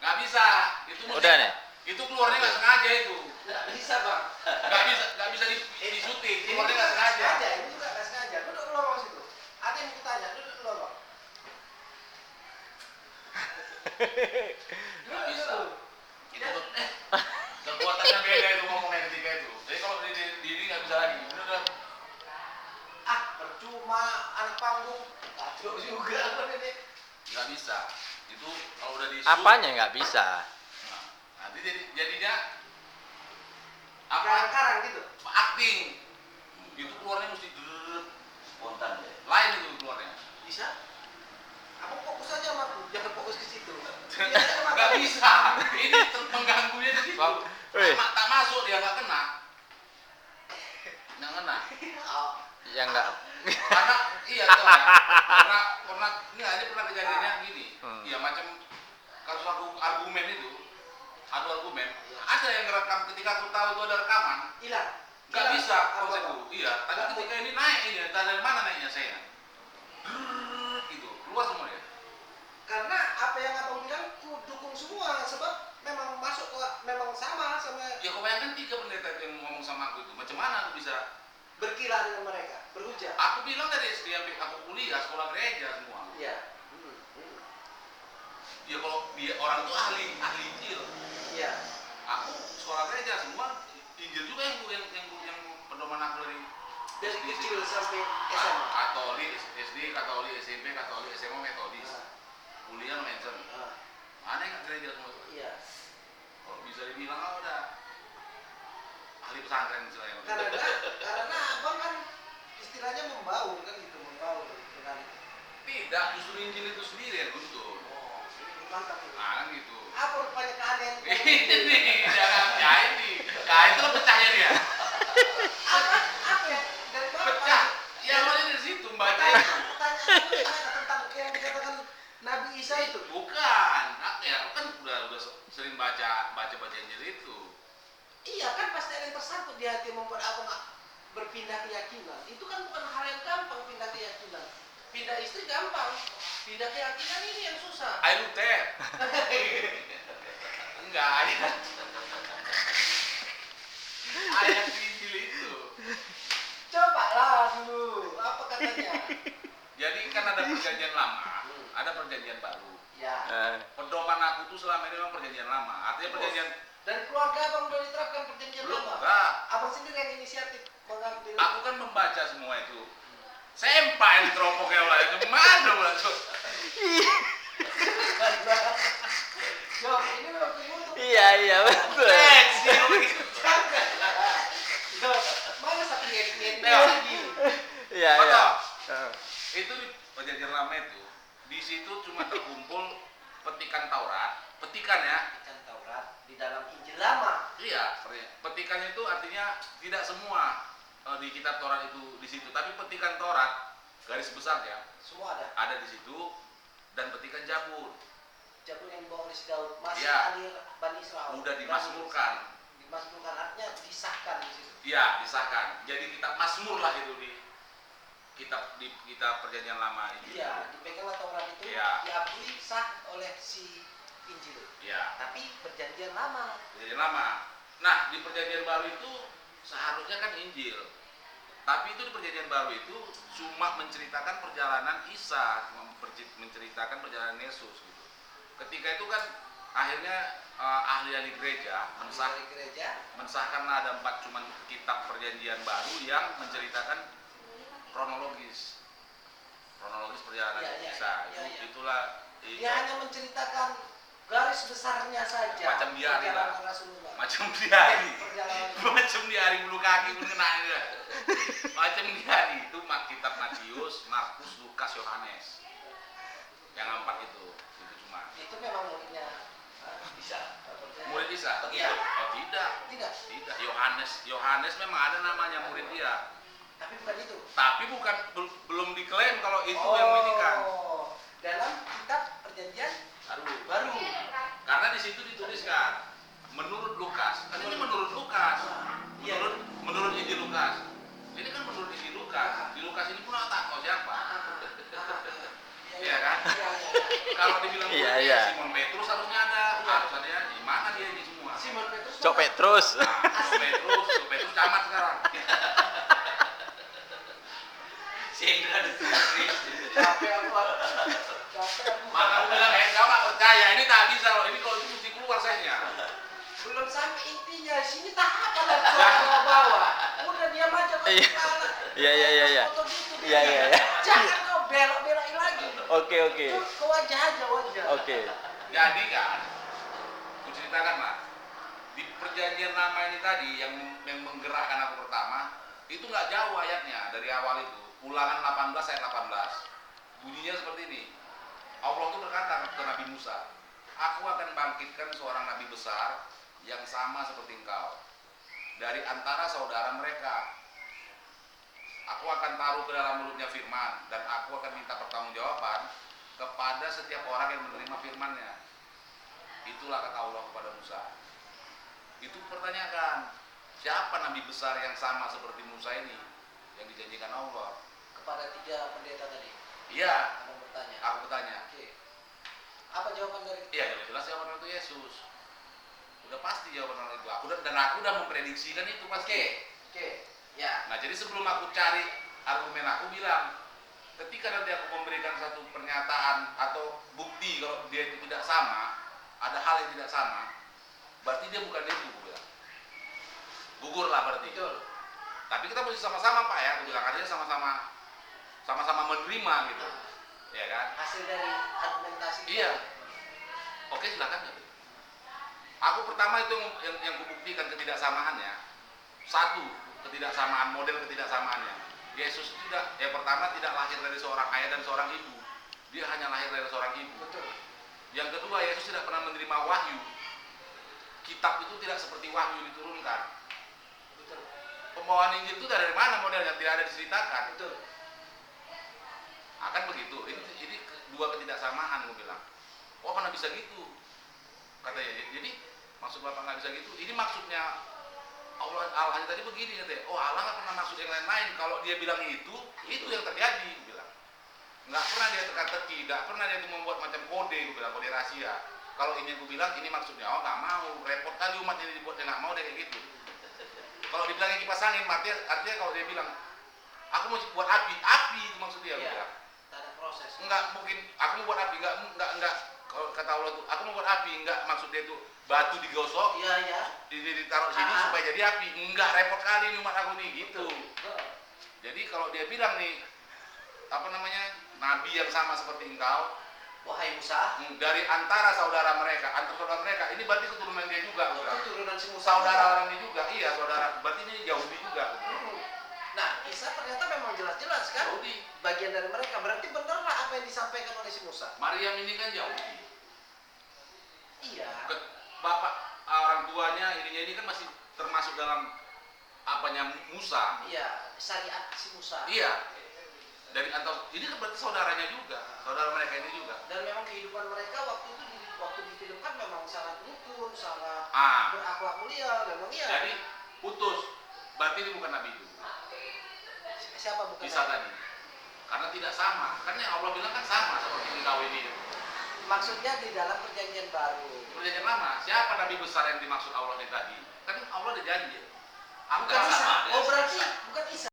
Nggak bisa. Itu Udah nih. Itu keluarnya nggak sengaja itu. Nggak bisa bang. Nggak bisa di syuting. Keluarnya nggak sengaja. Ini juga nggak sengaja. Duduk dulu bang situ. Ada yang kutanya. Duduk dulu bang. Nggak bisa. Itu kekuatannya beda itu ngomongnya ketika itu. Jadi kalau di ini nggak bisa lagi. Udah. Percuma anak panggung. Kacau juga ini. Nggak bisa. Itu kalau udah di shoot, Apanya nggak bisa? nah, nanti jadinya apa? Karang-karang gitu. Acting. Itu keluarnya mesti Spontan deh. lain itu keluarnya. Bisa? Aku fokus aja sama aku. Jangan fokus ke situ. Nggak bisa. Ini mengganggunya di situ. Wih. Tak masuk dia nggak kena. Nggak kena. Yang nggak. Karena iya tahu ya. Pernah ini pernah kejadiannya gini. Ya macam kasus argumen itu. Adu argumen. Ada yang ngerekam ketika aku tahu itu ada rekaman. Hilang. Nggak bisa konsepku. Iya. Tapi ketika ini naik ini, dari mana naiknya saya? Gitu. Keluar semua ya. Karena apa yang abang bilang ku dukung semua sebab memang masuk ke memang sama Ya kau bayangkan 3 pendeta yang ngomong sama aku itu. Macam mana aku bisa? berkilah dengan mereka, berhujah. Aku bilang dari SD sampai aku kuliah sekolah gereja semua. Iya. Ya kalau dia orang itu ahli Injil. Iya. Aku sekolah gereja semua Injil juga yang pedoman aku Dari SD, kecil sampai SMA. Katolik, SD, Katolik, SMP, Katolik, SMA Metodis. Kuliah Mensen. Ada yang nggak gereja semua? Iya. Kalau bisa dibilang udah ahli pesantren istilahnya. Karena abang kan istilahnya membaur kan gitu, membaur dengan. Tidak, justru Injil itu sendiri yang betul. Oh, ini mantap ini. Kan gitu. Apa rupanya keahlian? Ini jangan ya ini. Nah itu lo pecahnya dia. Apa ya? Dari mana? Pecah. Ya awalnya dari situ baca itu. Pertanyaan tentang yang dikatakan Nabi Isa itu. Bukan. Ya kan udah sering baca Injil itu. Iya kan pasti ada yang tersangkut di hati membuat abang berpindah keyakinan. Itu kan bukan hal yang gampang pindah keyakinan. Pindah istri gampang. Pindah keyakinan ini yang susah. Ayo teh. Enggak ayat. Ayat Injil itu. Coba lah dulu. Apa katanya? Jadi kan ada perjanjian lama, ada perjanjian baru. Ya. Pedoman aku tuh selama ini memang perjanjian lama. Artinya perjanjian Dan keluarga abang udah diterapkan perjanjian belum lama. enggak. Abang sendiri yang inisiatif mengambil. Aku kan membaca semua itu. Sempak yang teropok ya lah itu mana lah tuh. Yo, ini waktu YouTube. Iya betul. Yo, mana satu ngedit Nah. lagi? Iya. Betul. Itu di perjanjian lama itu. Di situ cuma terkumpul petikan Taurat, petikan ya. Ikan Taurat di dalam Injil lama. Iya, petikan itu artinya tidak semua di kitab Taurat itu di situ, tapi petikan Taurat garis besar ya Semua ada. ada di situ dan petikan Zabur Jabul yang dibawa oleh si Daud masih Iya. alir Bani Israel. udah dimasmurkan. Dimasmurkan artinya disahkan di situ. Iya, disahkan. Jadi kitab Mazmur lah itu di kitab perjanjian lama ini. Iya, dipeganglah Taurat itu Iya. diakui sah oleh si Injil. Iya, Tapi perjanjian lama. perjanjian lama. Nah, di perjanjian baru itu seharusnya kan Injil. Tapi itu di perjanjian baru itu cuma menceritakan perjalanan Isa, cuma menceritakan perjalanan Yesus gitu. Ketika itu kan akhirnya ahli-ahli gereja Dari gereja. mensahkanlah ada 4 cuman kitab perjanjian baru yang menceritakan kronologis perjalanan Iya, Isa. iya, iya. Itulah Dia hanya menceritakan garis besarnya saja. Macam diari lah. Perjalanan Rasulullah. macam di hari Perjalanan. macam di hari bulu kaki pun kena dia. Macam di hari itu kitab Matius, Markus, Lukas, Yohanes. Yang 4 itu cuma. Itu memang muridnya bisa. Murid Isa? Iya. Oh tidak. Tidak. Tidak. Yohanes memang ada namanya murid dia. Tapi bukan itu. Tapi belum diklaim kalau itu yang kan. meninggal. Dalam kitab perjanjian Baru. Karena di situ dituliskan menurut Lukas. Kan ini menurut Lukas. Iya. Menurut Injil Lukas. Ini kan menurut Injil Lukas. Di Lukas ini pun tak tahu siapa. Iya kan? Iya. Kalau dibilang Iya, murid iya. Simon Petrus harusnya ada. dia ini semua. Simon Petrus. Cok Petrus. Cok Petrus camat sekarang. Si Indra ditulis. Capek aku. Capek aku. Maka aku bilang, kau nggak percaya, ini tak bisa loh, ini kalau itu mesti keluar sayanya. Belum sampai intinya, sini tahap kalau bawa. Udah diam aja kau Iya. kepala. Iya. Foto gitu, Iya. Jangan kau belok-belokin lagi. Oke. Itu ke wajah aja wajah. Oke. Jadi kan, aku ceritakan lah, di perjanjian lama ini tadi yang menggerakkan aku pertama, itu nggak jauh ayatnya dari awal itu. Ulangan 18 ayat 18. Bunyinya seperti ini. Allah itu berkata ke Nabi Musa, aku akan bangkitkan seorang nabi besar yang sama seperti engkau dari antara saudara mereka. Aku akan taruh ke dalam mulutnya firman dan aku akan minta pertanggungjawaban kepada setiap orang yang menerima firman-Nya. Itulah kata Allah kepada Musa. Itu pertanyakan, siapa nabi besar yang sama seperti Musa ini yang dijanjikan Allah? Kepada 3 pendeta tadi. Iya, Kamu bertanya. aku bertanya. Oke. Apa jawaban dari Iya, jelas jawaban itu Yesus. Udah pasti jawaban itu. Aku udah memprediksikan itu pasti. Oke. Ya. Nah, jadi sebelum aku cari argumen, aku bilang, ketika nanti aku memberikan satu pernyataan atau bukti kalau dia itu tidak sama, ada hal yang tidak sama, berarti dia bukan itu, aku bilang. Gugur lah berarti. Betul. Tapi kita mesti sama-sama Pak ya, aku bilang aja sama-sama menerima gitu, ya kan? Hasil dari argumentasi. Iya. Oke, silakan. Aku pertama itu yang kubuktikan ketidaksamaannya. Satu, ketidaksamaan, model ketidaksamaannya. Yesus tidak, yang pertama tidak lahir dari seorang ayah dan seorang ibu. Dia hanya lahir dari seorang ibu. Betul. Yang kedua, Yesus tidak pernah menerima wahyu. Kitab itu tidak seperti wahyu diturunkan. Betul. Pembawaan Injil itu dari mana modelnya? Tidak ada diceritakan. Betul. Akan begitu. Ini dua ketidaksamaan, gue bilang. Oh, mana bisa gitu? Katanya. Jadi maksud Bapak nggak bisa gitu. Ini maksudnya Allah tadi begini katanya. Oh, Allah nggak pernah maksud yang lain-lain. Kalau dia bilang itu yang terjadi. Gue bilang. Nggak pernah dia teka-teki, nggak pernah dia itu membuat macam kode, gue bilang, kode rahasia. Kalau ini gue bilang ini maksudnya, oh nggak mau, repot kali umat ini dibuat dia nggak mau, dia kayak gitu. Kalau dibilangnya kipas angin, artinya kalau dia bilang, aku mau buat api itu maksudnya, gue bilang. Tak ada proses. Enggak mungkin, aku mau buat api, enggak, kalau kata Allah tuh, aku mau buat api, enggak maksud dia itu batu digosok, Iya. ditaruh sini supaya jadi api, enggak, repot kali umat aku nih, gitu. Betul. Jadi kalau dia bilang nih, apa namanya, nabi yang sama seperti engkau, Wahai Musa. dari antara saudara mereka, ini berarti keturunan dia juga, bukan? Keturunan si Musa. Saudara orang dia juga, iya saudara, berarti ini Yahudi juga. Nah, Isa ternyata memang jelas-jelas kan Yahudi. bagian dari mereka. Berarti benarlah apa yang disampaikan oleh si Musa. Maryam ini kan Yahudi. Iya. Bapak orang tuanya ini kan masih termasuk dalam apanya Musa. Iya, syariat si Musa. Iya. Dari atau ini kan berarti saudaranya juga, saudara mereka ini juga. Dan memang kehidupan mereka waktu itu waktu difilmkan memang sangat rukun, sangat Ah, berakhlak mulia, memang iya. jadi putus. Berarti ini bukan nabi itu. Siapa bukan? Isa tadi. Karena tidak sama. Kan yang Allah bilang kan sama seperti engkau ini. Maksudnya di dalam perjanjian baru. Perjanjian lama, siapa nabi besar yang dimaksud Allah ini tadi? Kan Allah ada janji. Aku Bukan Isa. sama. Oh berarti bukan Isa.